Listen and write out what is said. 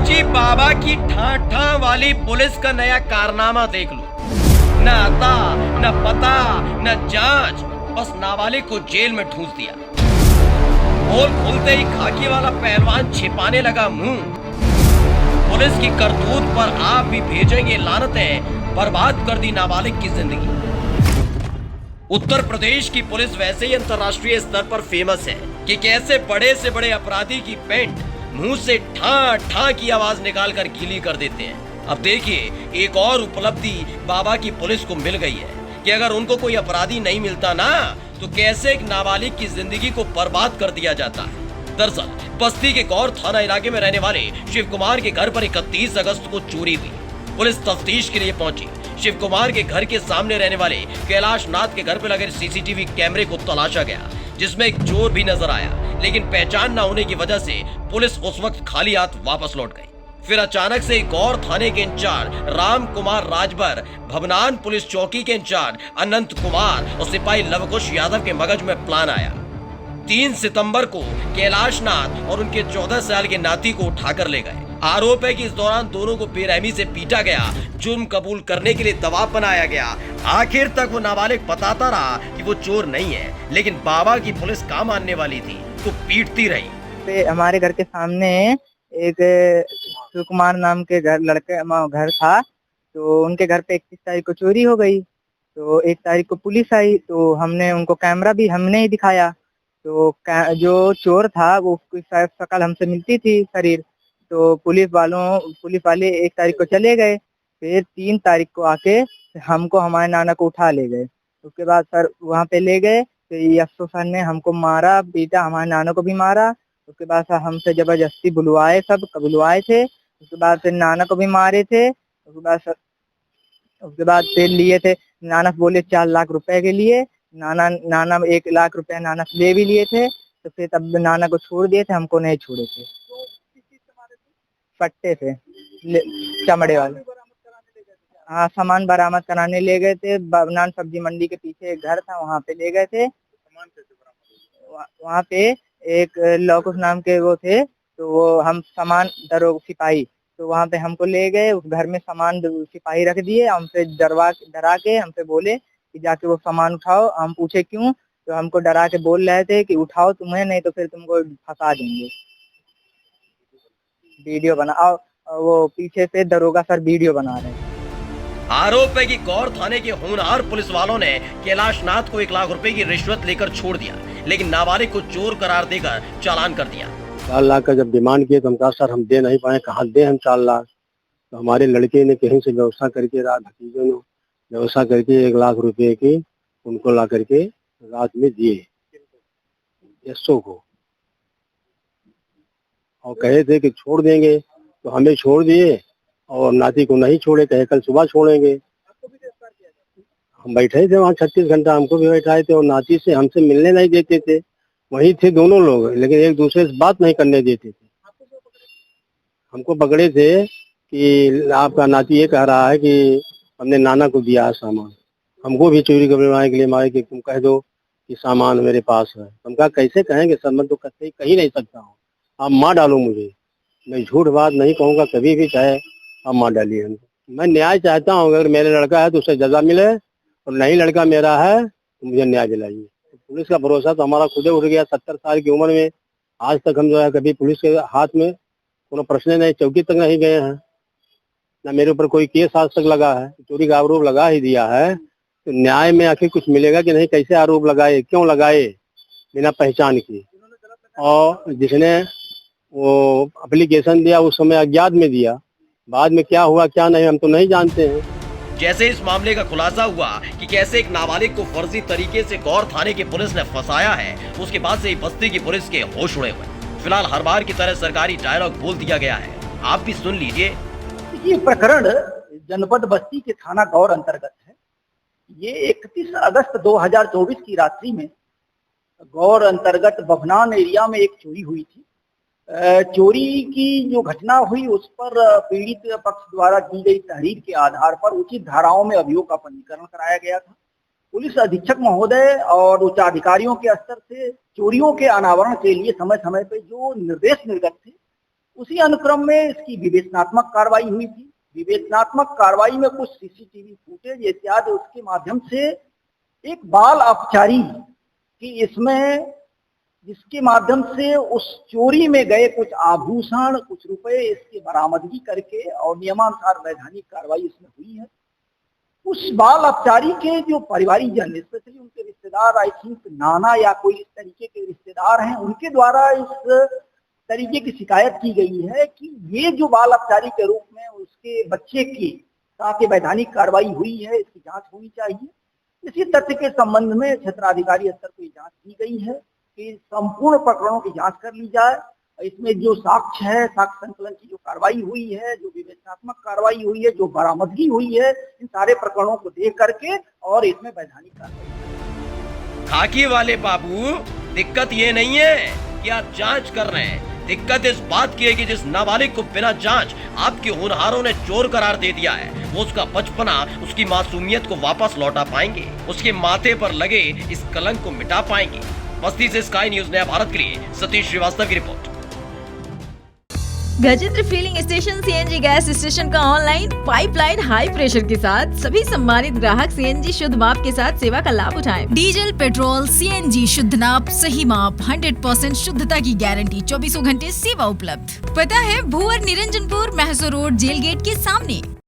जी बाबा की ठाठा वाली पुलिस का नया कारनामा देख लो। न आता, न पता, न जांच, बस नाबालिग को जेल में ठूंस दिया। पोल खुलते ही खाकी वाला पहलवान छिपाने लगा मुंह। पुलिस की करतूत पर आप भी भेजेंगे लानतें, बर्बाद कर दी नाबालिग की जिंदगी। उत्तर प्रदेश की पुलिस वैसे ही अंतर्राष्ट्रीय स्तर पर फेमस है कि कैसे बड़े से बड़े अपराधी की पेंट मुंह से ठा ठा की आवाज निकालकर गीली कर देते हैं। अब देखिए, एक और उपलब्धि बाबा की पुलिस को मिल गई है कि अगर उनको कोई अपराधी नहीं मिलता ना, तो कैसे एक नाबालिग की जिंदगी को बर्बाद कर दिया जाता है। दरअसल बस्ती के गौर थाना इलाके में रहने वाले शिव कुमार के घर पर 31 अगस्त को चोरी हुई। पुलिस तफ्तीश के लिए पहुंची। शिव कुमार के घर के सामने रहने वाले कैलाश नाथ के घर पर लगे सीसीटीवी कैमरे को तलाशा गया, जिसमें एक चोर भी नजर आया, लेकिन पहचान न होने की वजह से पुलिस उस वक्त खाली हाथ वापस लौट गई। फिर अचानक से गौर थाने के इंचार्ज राम कुमार राजभर, भवनान पुलिस चौकी के इंचार्ज अनंत कुमार और सिपाही लवकुश यादव के मगज में प्लान आया। 3 सितंबर को कैलाश नाथ और उनके 14 साल के नाती को उठाकर ले गए। आरोप है कि इस दौरान दोनों को बेरहमी से पीटा गया, जुर्म कबूल करने के लिए दबाव बनाया गया। आखिर तक वो नाबालिग बताता रहा कि वो चोर नहीं है, लेकिन बाबा की पुलिस काम मानने वाली थी तो पीटती रही। हमारे घर के सामने एक शिव कुमार नाम के घर था, तो उनके घर पे 31 तारीख को चोरी हो गई। तो 1 तारीख को पुलिस आई, तो हमने उनको कैमरा भी हमने ही दिखाया। तो जो चोर था वो उसकी शायद शक्ल हमसे मिलती थी, शरीर। तो पुलिस वाले 1 तारीख को चले गए। फिर 3 तारीख को आके हमको, हमारे नाना को उठा ले गए। उसके बाद सर वहाँ पे ले गए, तो यशो सर ने हमको मारा, पीटा, हमारे नाना को भी मारा। उसके बाद सर हमसे जबरदस्ती बुलवाए थे। उसके बाद फिर नाना को भी मारे थे। उसके बाद फिर लिए थे, नाना बोले 4 लाख रुपए के लिए। नाना 1 लाख रुपए नाना से ले भी लिए थे। तो फिर तब नाना को छोड़ दिए थे, हमको नहीं छोड़े थे। पट्टे से चमड़े वाले। हाँ, सामान बरामद कराने ले गए थे। बवनान सब्जी मंडी के पीछे एक घर था, वहाँ पे ले गए थे। वहाँ पे एक लौकुश नाम के वो थे, तो वो हम सामान सिपाही, तो वहाँ पे हमको ले गए। उस घर में सामान सिपाही रख दिए, हमसे डरा के हमसे बोले कि जाके वो सामान उठाओ। हम पूछे क्यों, तो हमको डरा के बोल रहे थे कि उठाओ तुम्हें, नहीं तो फिर तुमको फंसा देंगे। वीडियो बनाओ, वो पीछे से दरोगा सर वीडियो बना रहे हैं। आरोप है कि गौर थाने के होनहार पुलिस वालों ने कैलाश नाथ को 1 लाख रुपए की रिश्वत लेकर छोड़ दिया, लेकिन नाबालिग को चोर करार देकर चालान कर दिया। 4 लाख का जब डिमांड किए तो हम कहा सर हम दे नहीं पाए, कहाँ दे हम 4 लाख। तो हमारे लड़के ने कहीं से व्यवस्था करके, रात भतीजों ने व्यवस्था करके 1 लाख रुपए की उनको ला करके रात में दिए यशो को, और कहे थे कि छोड़ देंगे, तो हमें छोड़ दिए और नाती को नहीं छोड़े, कहे कल सुबह छोड़ेंगे। हम बैठे थे वहाँ 36 घंटा, हमको भी बैठाए थे, और नाती से हमसे मिलने नहीं देते थे। वही थे दोनों लोग, लेकिन एक दूसरे से बात नहीं करने देते थे। हमको पकड़े थे कि आपका नाती ये कह रहा है कि हमने नाना को दिया है सामान। हमको भी चोरी करवाने के लिए मारे कि तुम कह दो कि सामान मेरे पास है। हम कहा कैसे कहेंगे सर, मैं तो कहीं नहीं सकता हूँ, आप मार डालो मुझे। मैं झूठ बात नहीं कहूँगा कभी भी, चाहे आप मार डालिए हमको। मैं न्याय चाहता हूँ, अगर मेरे लड़का है तो उसे सजा मिले, और नहीं लड़का मेरा है तो मुझे न्याय दिलाइए। पुलिस का भरोसा तो हमारा खुदे उठ गया। 70 साल की उम्र में आज तक हम जो है कभी पुलिस के हाथ में कोनो प्रश्न नहीं, चौकी तक नहीं गए हैं, ना मेरे ऊपर कोई केस आज तक लगा है। चोरी का आरोप लगा ही दिया है, तो न्याय में आखिर कुछ मिलेगा कि नहीं? कैसे आरोप लगाए, क्यों लगाए बिना पहचान की? और जिसने वो एप्लीकेशन दिया उस समय अज्ञात में दिया, बाद में क्या हुआ क्या नहीं हम तो नहीं जानते हैं। जैसे इस मामले का खुलासा हुआ कि कैसे एक नाबालिग को फर्जी तरीके से गौर थाने की पुलिस ने फंसाया है, उसके बाद से ही बस्ती की पुलिस के होश उड़े हुए। फिलहाल हर बार की तरह सरकारी डायलॉग बोल दिया गया है, आप भी सुन लीजिए। ये प्रकरण जनपद बस्ती के थाना गौर अंतर्गत है। ये 31 अगस्त 2024 की रात्रि में गौर अंतर्गत बभनान एरिया में एक चोरी हुई थी। चोरी की जो घटना हुई उस पर पीड़ित पक्ष द्वारा की गई तहरीर के आधार पर उचित धाराओं में अभियोग का पंजीकरण कराया गया था। पुलिस अधीक्षक महोदय और उच्चाधिकारियों के स्तर से चोरियों के अनावरण के लिए समय समय पर जो निर्देश निर्गत थे उसी अनुक्रम में इसकी विवेचनात्मक कार्रवाई हुई थी। विवेचनात्मक कार्रवाई में कुछ सीसीटीवी फुटेज इत्यादि उसके माध्यम से एक बाल अपचारी की इसमें, जिसके माध्यम से उस चोरी में गए कुछ आभूषण, कुछ रुपए इसकी बरामदगी करके और नियमानुसार वैधानिक कार्रवाई इसमें हुई है। उस बाल अपचारी के जो परिवारिक जन, स्पेशली उनके रिश्तेदार, आई थिंक नाना या कोई इस तरीके के रिश्तेदार हैं, उनके द्वारा इस तरीके की शिकायत की गई है कि ये जो बाल अपचारी के रूप में उसके बच्चे की साथ वैधानिक कार्रवाई हुई है, इसकी जांच होनी चाहिए। इसी तथ्य के संबंध में क्षेत्राधिकारी स्तर पर जांच की गई है कि संपूर्ण प्रकरणों की जांच कर ली जाए। इसमें जो साक्ष्य है, साक्ष्य संकलन की जो कार्रवाई हुई है, जो विवेचनात्मक कार्रवाई हुई है, जो बरामदगी हुई है, इन सारे प्रकरणों को देख करके और इसमें वैधानिक कार्रवाई। खाकी वाले बाबू, दिक्कत ये नहीं है कि आप जांच कर रहे हैं, दिक्कत इस बात की है कि जिस नाबालिग को बिना जांच आपके होनहारों ने चोर करार दे दिया है, वो उसका बचपना, उसकी मासूमियत को वापस लौटा पाएंगे, उसके माथे पर लगे इस कलंक को मिटा पाएंगे। बस्ती से स्काई न्यूज नया भारत के लिए सतीश श्रीवास्तव की report. Gajendra filling station CNG gas station का ऑनलाइन पाइपलाइन हाई प्रेशर के साथ सभी सम्मानित ग्राहक सीएनजी शुद्ध माप के साथ सेवा का लाभ उठाएं। डीजल, पेट्रोल, सीएनजी शुद्ध नाप, सही माप, 100% शुद्धता की गारंटी, 24 घंटे सेवा उपलब्ध। पता है भुवर निरंजनपुर, महसो रोड, जेल गेट के सामने।